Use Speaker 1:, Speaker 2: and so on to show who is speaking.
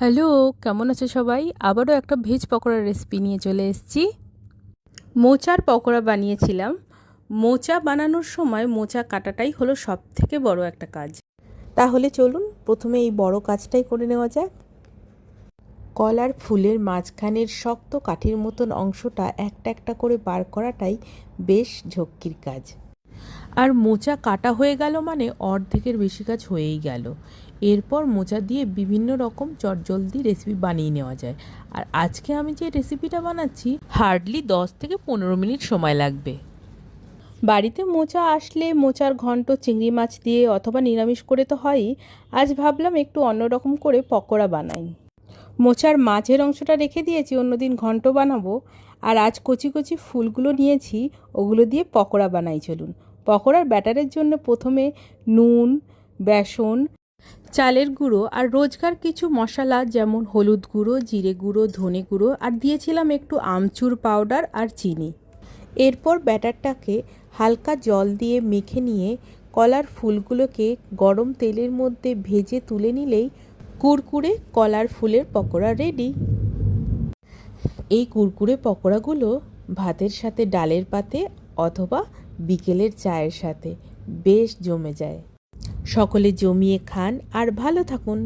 Speaker 1: Hello, কেমন আছে সবাই? আবারও একটা ভেজ পকোড়ার রেসিপি নিয়ে চলে এসেছি। মোচার পকোড়া বানিয়েছিলাম। মোচা বানানোর সময় মোচা কাটাটাই হলো সবথেকে বড় একটা কাজ। তাহলে চলুন প্রথমে এই বড় কাজটাই করে নেওয়া যাক। কলার ফুলের মাঝখানের শক্ত কাঠির মতন অংশটা একটা একটা করে বার করাটাই বেশ ঝক্কির কাজ। আর মোচা কাটা হয়ে গেল মানে অর্ধেকের বেশি কাজ হয়েই গেল। এরপর মোচা দিয়ে বিভিন্ন রকম চটজলদি রেসিপি বানিয়ে নেওয়া যায়। আর আজকে আমি যে রেসিপিটা বানাচ্ছি হার্ডলি 10 থেকে 15 মিনিট সময় লাগবে। বাড়িতে মোচা আসলে মোচার ঘন্ট চিংড়ি মাছ দিয়ে অথবা নিরামিষ করে তো হয়ই। আজ ভাবলাম একটু অন্যরকম করে পকোড়া বানাই। মোচার মাঝের অংশটা রেখে দিয়েছি, অন্যদিন ঘন্ট বানাবো। আর আজ কচি কচি ফুলগুলো নিয়েছি, ওগুলো দিয়ে পকোড়া বানাই। চলুন। পকোড়ার ব্যাটারের জন্য প্রথমে নুন, বেসন, চালের গুঁড়ো আর রোজকার কিছু মশলা যেমন হলুদ গুঁড়ো, জিরে গুঁড়ো, ধনে গুঁড়ো আর দিয়েছিলাম একটু আমচুর পাউডার আর চিনি। এরপর ব্যাটারটাকে হালকা জল দিয়ে মেখে নিয়ে কলার ফুলগুলোকে গরম তেলের মধ্যে ভেজে তুলে নিলেই কুরকুরে কলার ফুলের পকোড়া রেডি। এই কুরকুরে পকোড়াগুলো ভাতের সাথে ডালের পাতে অথবা বিকেলের চায়ের সাথে বেশ জমে যায়। সকলে জমিয়ে খান আর ভালো থাকুন।